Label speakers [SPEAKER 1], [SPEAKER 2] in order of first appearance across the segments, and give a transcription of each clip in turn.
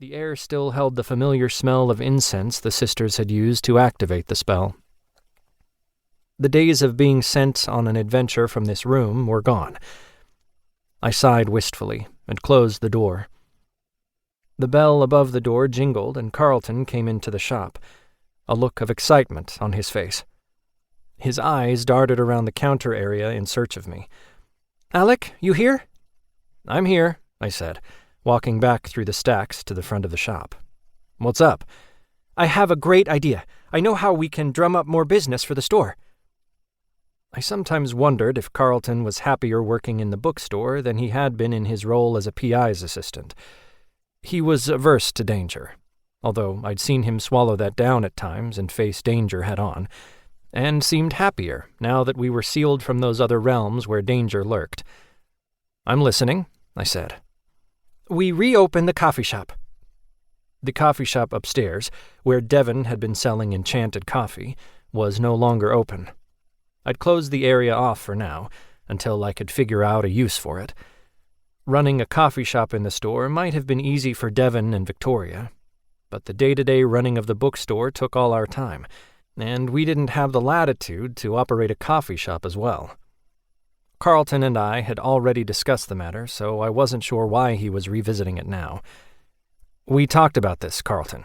[SPEAKER 1] The air still held the familiar smell of incense the sisters had used to activate the spell. The days of being sent on an adventure from this room were gone. I sighed wistfully and closed the door. The bell above the door jingled and Carlton came into the shop, a look of excitement on his face. His eyes darted around the counter area in search of me. "Alec, you here?" "I'm here," I said, walking back through the stacks to the front of the shop. "What's up?" "I have a great idea. I know how we can drum up more business for the store." I sometimes wondered if Carlton was happier working in the bookstore than he had been in his role as a PI's assistant. He was averse to danger, although I'd seen him swallow that down at times and face danger head-on, and seemed happier now that we were sealed from those other realms where danger lurked. "I'm listening," I said. "We reopened the coffee shop." The coffee shop upstairs, where Devon had been selling enchanted coffee, was no longer open. I'd closed the area off for now, until I could figure out a use for it. Running a coffee shop in the store might have been easy for Devon and Victoria, but the day-to-day running of the bookstore took all our time, and we didn't have the latitude to operate a coffee shop as well. Carlton and I had already discussed the matter, so I wasn't sure why he was revisiting it now. "We talked about this, Carlton."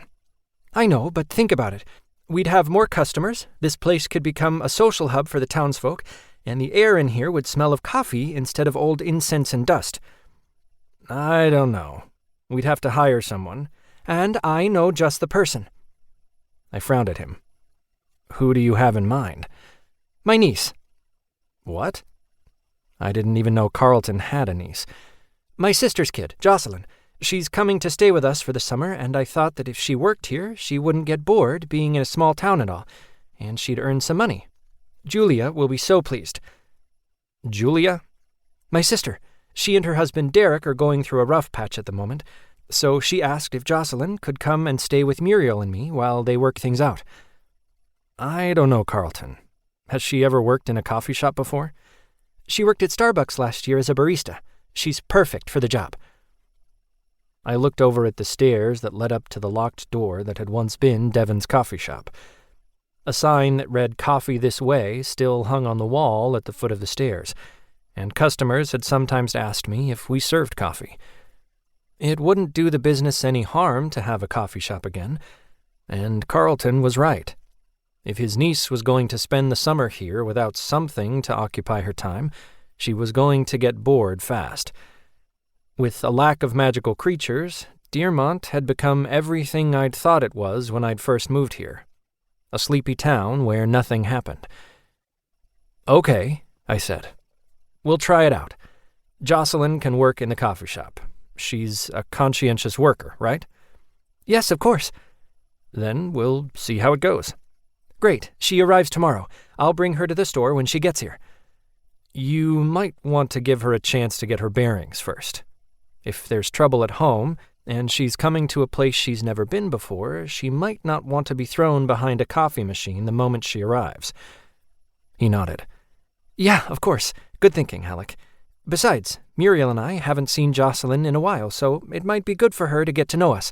[SPEAKER 1] "I know, but think about it. We'd have more customers, this place could become a social hub for the townsfolk, and the air in here would smell of coffee instead of old incense and dust." "I don't know. We'd have to hire someone." "And I know just the person." I frowned at him. "Who do you have in mind?" "My niece." "What?" I didn't even know Carlton had a niece. "My sister's kid, Jocelyn. She's coming to stay with us for the summer, and I thought that if she worked here, she wouldn't get bored being in a small town and all, and she'd earn some money. Julia will be so pleased." "Julia?" "My sister. She and her husband Derek are going through a rough patch at the moment, so she asked if Jocelyn could come and stay with Muriel and me while they work things out." "I don't know, Carlton. Has she ever worked in a coffee shop before?" "She worked at Starbucks last year as a barista. She's perfect for the job." I looked over at the stairs that led up to the locked door that had once been Devon's coffee shop. A sign that read "Coffee This Way" still hung on the wall at the foot of the stairs, and customers had sometimes asked me if we served coffee. It wouldn't do the business any harm to have a coffee shop again, and Carlton was right. If his niece was going to spend the summer here without something to occupy her time, she was going to get bored fast. With a lack of magical creatures, Deermont had become everything I'd thought it was when I'd first moved here. A sleepy town where nothing happened. "Okay," I said. "We'll try it out. Jocelyn can work in the coffee shop. She's a conscientious worker, right?" "Yes, of course." "Then we'll see how it goes." "Great. She arrives tomorrow. I'll bring her to the store when she gets here." "You might want to give her a chance to get her bearings first. If there's trouble at home, and she's coming to a place she's never been before, she might not want to be thrown behind a coffee machine the moment she arrives." He nodded. "Yeah, of course. Good thinking, Alec. Besides, Muriel and I haven't seen Jocelyn in a while, so it might be good for her to get to know us."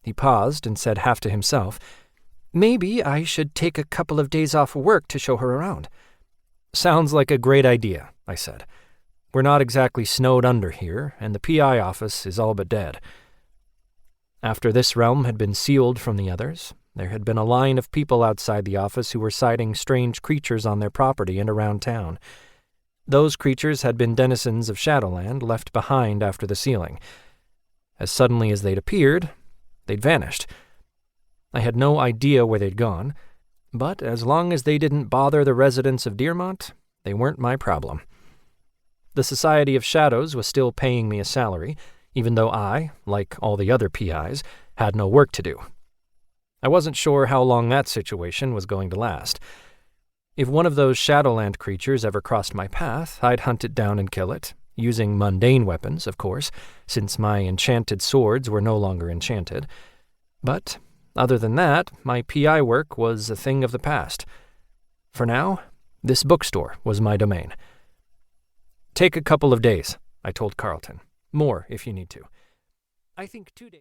[SPEAKER 1] He paused and said half to himself, "Maybe I should take a couple of days off work to show her around." "Sounds like a great idea," I said. "We're not exactly snowed under here, and the PI office is all but dead." After this realm had been sealed from the others, there had been a line of people outside the office who were sighting strange creatures on their property and around town. Those creatures had been denizens of Shadowland left behind after the sealing. As suddenly as they'd appeared, they'd vanished. I had no idea where they'd gone, but as long as they didn't bother the residents of Deermont, they weren't my problem. The Society of Shadows was still paying me a salary, even though I, like all the other PIs, had no work to do. I wasn't sure how long that situation was going to last. If one of those Shadowland creatures ever crossed my path, I'd hunt it down and kill it, using mundane weapons, of course, since my enchanted swords were no longer enchanted. But other than that, my PI work was a thing of the past. For now, this bookstore was my domain. "Take a couple of days," I told Carlton. "More if you need to." "I think 2 days."